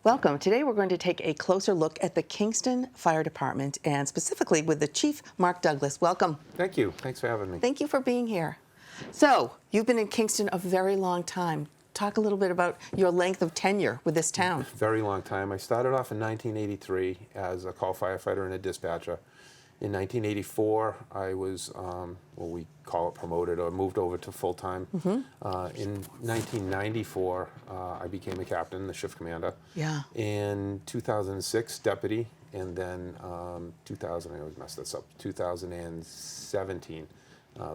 Welcome. Today we're going to take a closer look at the Kingston Fire Department and specifically with the Chief, Mark Douglas. Welcome. Thank you. Thanks for having me. Thank you for being here. So, you've been in Kingston a very long time. Talk a little bit about your length of tenure with this town. Very long time. I started off in 1983 as a call firefighter and a dispatcher. In 1984, I was, we call it promoted or moved over to full-time. In 1994, I became a captain, the shift commander. Yeah. In 2006, deputy, and then I always mess this up, 2017,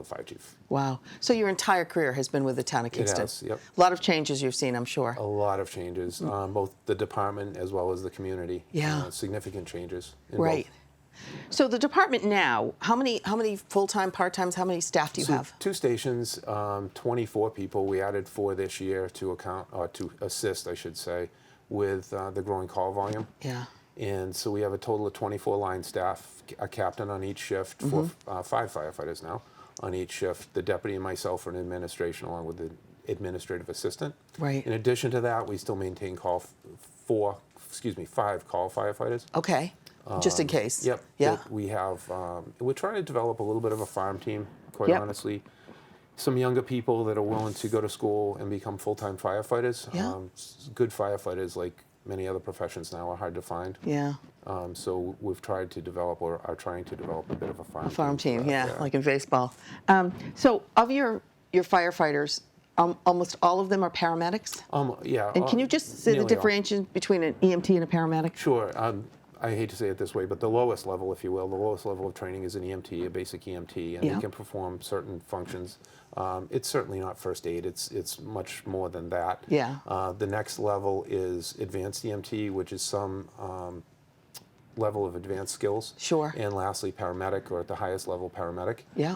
fire chief. Wow. So your entire career has been with the town of Kingston. It has, yep. A lot of changes you've seen, I'm sure. A lot of changes, both the department as well as the community. Yeah. Significant changes. Right. Both. So the department now, how many full-time, part-times, how many staff do you have? Two stations, 24 people. We added 4 this year to assist, I should say, with the growing call volume. Yeah. And so we have a total of 24 line staff, a captain on each shift, 5 firefighters now on each shift. The deputy and myself are in administration along with the administrative assistant. Right. In addition to that, we still maintain 5 call firefighters. Okay. Just in case. Yep. Yeah. We have, we're trying to develop a little bit of a farm team, quite Yep. honestly. Some younger people that are willing to go to school and become full-time firefighters. Yeah. Good firefighters, like many other professions now, are hard to find. Yeah. So we've tried to develop, or are trying to develop, a bit of a farm team. Farm team, for that, yeah, like in baseball. So of your firefighters, almost all of them are paramedics? Yeah. And can you just say the nearly all. differentiation between an EMT and a paramedic? Sure. I hate to say it this way, but the lowest level, if you will, the lowest level of training is an EMT, a basic EMT, and Yeah. they can perform certain functions. It's certainly not first aid. It's much more than that. Yeah. The next level is advanced EMT, which is some level of advanced skills. Sure. And lastly, paramedic, or at the highest level, paramedic. Yeah.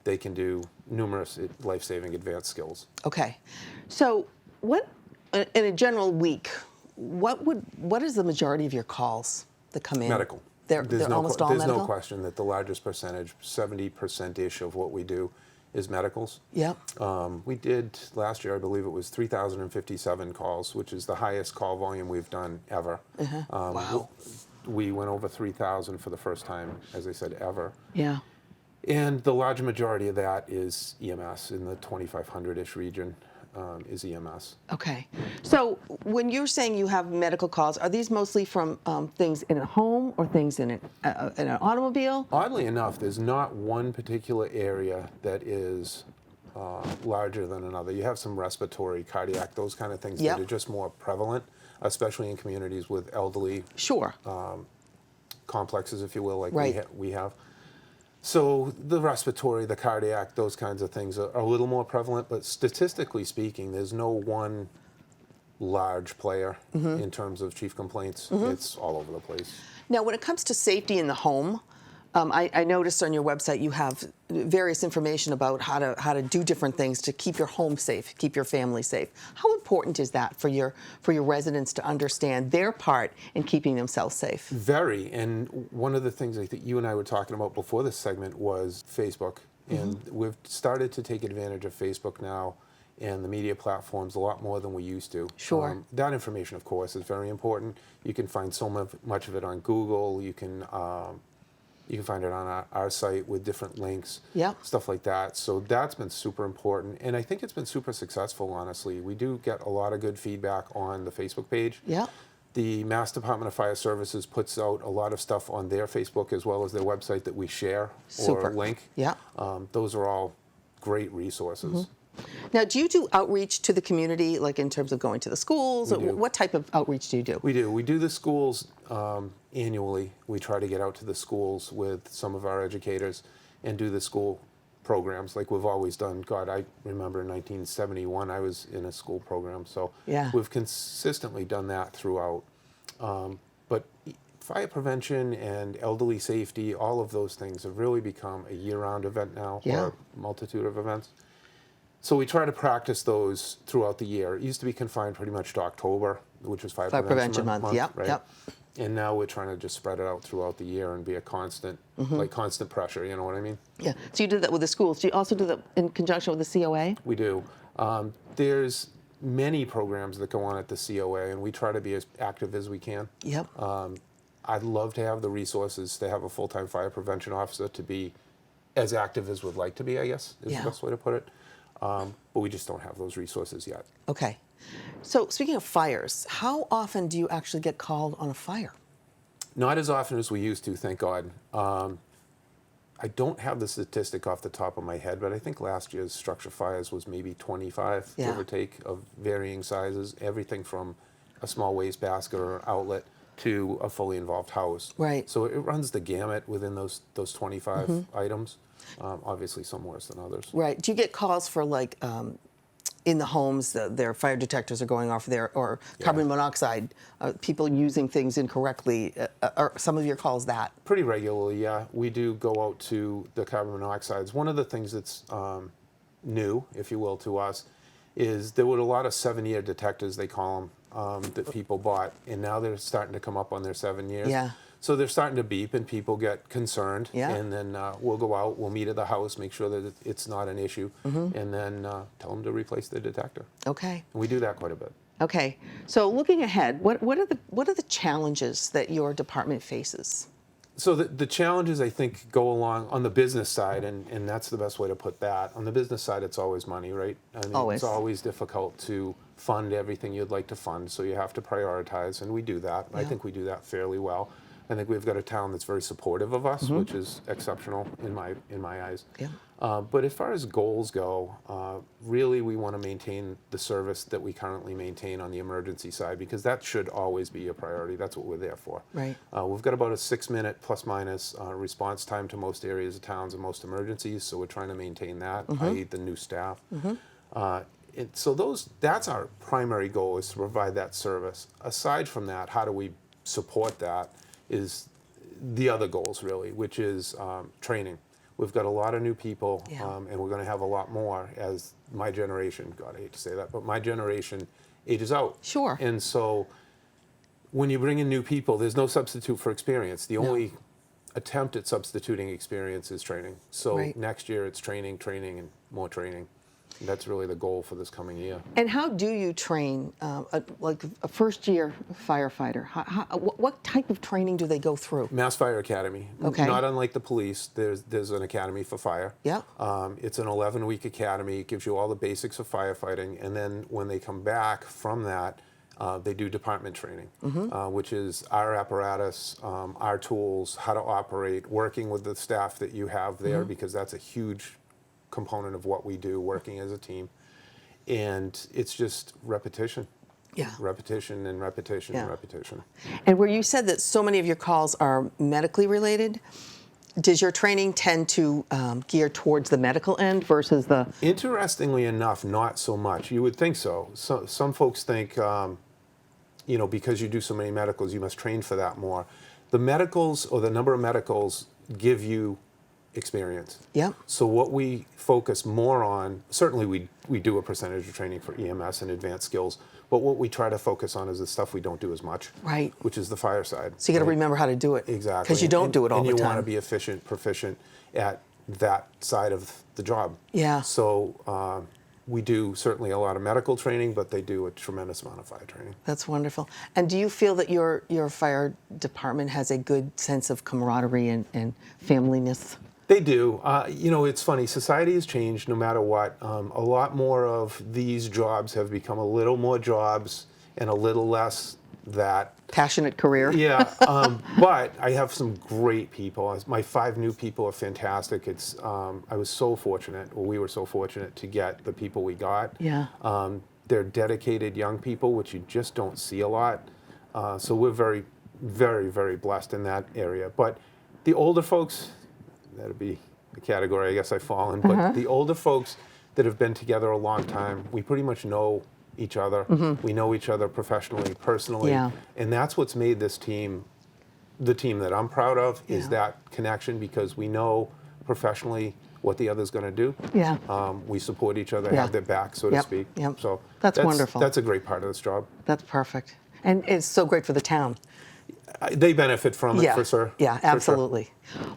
They can do numerous life-saving advanced skills. Okay. So what, in a general week, what is the majority of your calls that come in? Medical. They're almost all medical? There's no question that the largest percentage, 70%-ish of what we do, is medicals. Yep. We did last year, I believe it was 3,057 calls, which is the highest call volume we've done ever. Wow. We went over 3,000 for the first time, as I said, ever. Yeah. And the large majority of that is EMS, in the 2,500-ish region is EMS. Okay. So when you're saying you have medical calls, are these mostly from things in a home or things in an automobile? Oddly enough, there's not one particular area that is larger than another. You have some respiratory, cardiac, those kind of things Yep. that are just more prevalent, especially in communities with elderly Sure. complexes, if you will, like Right. we have. So the respiratory, the cardiac, those kinds of things are a little more prevalent, but statistically speaking, there's no one large player in terms of chief complaints. It's all over the place. Now, when it comes to safety in the home, I noticed on your website you have various information about how to do different things to keep your home safe, keep your family safe. How important is that for your residents to understand their part in keeping themselves safe? Very, and one of the things I think you and I were talking about before this segment was Facebook, and we've started to take advantage of Facebook now and the media platforms a lot more than we used to. Sure. That information, of course, is very important. You can find so much of it on Google. You can find it on our site with different links, Yeah. stuff like that. So that's been super important, and I think it's been super successful, honestly. We do get a lot of good feedback on the Facebook page. Yeah. The Mass Department of Fire Services puts out a lot of stuff on their Facebook as well as their website that we share Super. or link. Yeah. Those are all great resources. Now, do you do outreach to the community, like in terms of going to the schools? We Or do. what type of outreach do you do? We do. We do the schools annually. We try to get out to the schools with some of our educators and do the school programs like we've always done. God, I remember in 1971 I was in a school program, so Yeah. we've consistently done that throughout. But fire prevention and elderly safety, all of those things have really become a year-round event now, Yeah. or a multitude of events. So we try to practice those throughout the year. It used to be confined pretty much to October, which is Fire Prevention Month. Yep, right? yep. And now we're trying to just spread it out throughout the year and be a constant, like constant pressure, you know what I mean? Yeah. So you do that with the schools. Do you also do that in conjunction with the COA? We do. There's many programs that go on at the COA, and we try to be as active as we can. Yep. I'd love to have the resources to have a full-time fire prevention officer to be as active as we'd like to be, I guess, is Yeah. the best way to put it. But we just don't have those resources yet. Okay. So speaking of fires, how often do you actually get called on a fire? Not as often as we used to, thank God. I don't have the statistic off the top of my head, but I think last year's structure fires was maybe 25, Yeah. give or take, of varying sizes, everything from a small waste basket or outlet to a fully involved house. Right. So it runs the gamut within those 25 items. Obviously, some worse than others. Right. Do you get calls for like in the homes, their fire detectors are going off there, or carbon monoxide, people using things incorrectly? Are some of your calls that? Pretty regularly, yeah. We do go out to the carbon monoxides. One of the things that's new, if you will, to us is there were a lot of 7-year detectors, they call them, that people bought, and now they're starting to come up on their 7 years. Yeah. So they're starting to beep, and people get concerned. Yeah. And then we'll go out, we'll meet at the house, make sure that it's not an issue, and then tell them to replace the detector. Okay. And we do that quite a bit. Okay. So looking ahead, what are the challenges that your department faces? So the challenges, I think, go along on the business side, and that's the best way to put that. On the business side, it's always money, right? I mean, Always. It's always difficult to fund everything you'd like to fund, so you have to prioritize, and we do that. I Yeah. think we do that fairly well. I think we've got a town that's very supportive of us, which is exceptional in my eyes. Yeah. But as far as goals go, really we want to maintain the service that we currently maintain on the emergency side, because that should always be a priority. That's what we're there for. Right. We've got about a 6-minute plus minus response time to most areas of towns and most emergencies, so we're trying to maintain that, i.e. the new staff. So that's our primary goal, is to provide that service. Aside from that, how do we support that is the other goals, really, which is training. We've got a lot of new people, Yeah. and we're going to have a lot more as my generation, God, I hate to say that, but my generation ages out. Sure. And so when you bring in new people, there's no substitute for experience. The only attempt at substituting experience is training. So Right. next year it's training, and more training. And that's really the goal for this coming year. And how do you train like a first-year firefighter? What type of training do they go through? Mass Fire Academy. Okay. Not unlike the police, there's an academy for fire. Yeah. It's an 11-week academy. It gives you all the basics of firefighting, and then when they come back from that, they do department training, which is our apparatus, our tools, how to operate, working with the staff that you have there, because that's a huge component of what we do, working as a team. And it's just repetition. Yeah. Repetition and repetition and Yeah. repetition. And where you said that so many of your calls are medically related, does your training tend to gear towards the medical end versus the... Interestingly enough, not so much. You would think so. Some folks think, because you do so many medicals, you must train for that more. The medicals, or the number of medicals, give you experience. Yeah. So what we focus more on, certainly we do a percentage of training for EMS and advanced skills, but what we try to focus on is the stuff we don't do as much. Right. Which is the fire side. So you got to right? remember how to do it. Exactly. Because you don't do it all the And you time. want to be efficient, proficient at that side of the job. Yeah. So we do certainly a lot of medical training, but they do a tremendous amount of fire training. That's wonderful. And do you feel that your fire department has a good sense of camaraderie and familyness? They do. It's funny. Society has changed no matter what. A lot more of these jobs have become a little more jobs and a little less that. Passionate career? Yeah. But I have some great people. My 5 new people are fantastic. I was so fortunate, or we were so fortunate to get the people we got. Yeah. They're dedicated young people, which you just don't see a lot. So we're very, very, very blessed in that area. But the older folks, that'd be the category I guess I fall in, but the older folks that have been together a long time, we pretty much know each other. We know each other professionally, personally, Yeah. and that's what's made this team the team that I'm proud of, is Yeah. that connection, because we know professionally what the other's going to do. Yeah. We support each other, Yeah. have their back, so to Yep, speak. yep. So That's wonderful. That's a great part of this job. That's perfect. And it's so great for the town. they benefit from it Yeah, for sure. yeah, for sure. absolutely.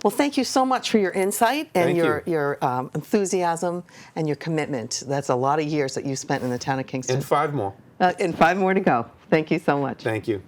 Well, thank you so much for your insight and Thank you. your enthusiasm and your commitment. That's a lot of years that you've spent in the town of Kingston. And 5 more. And 5 more to go. Thank you so much. Thank you.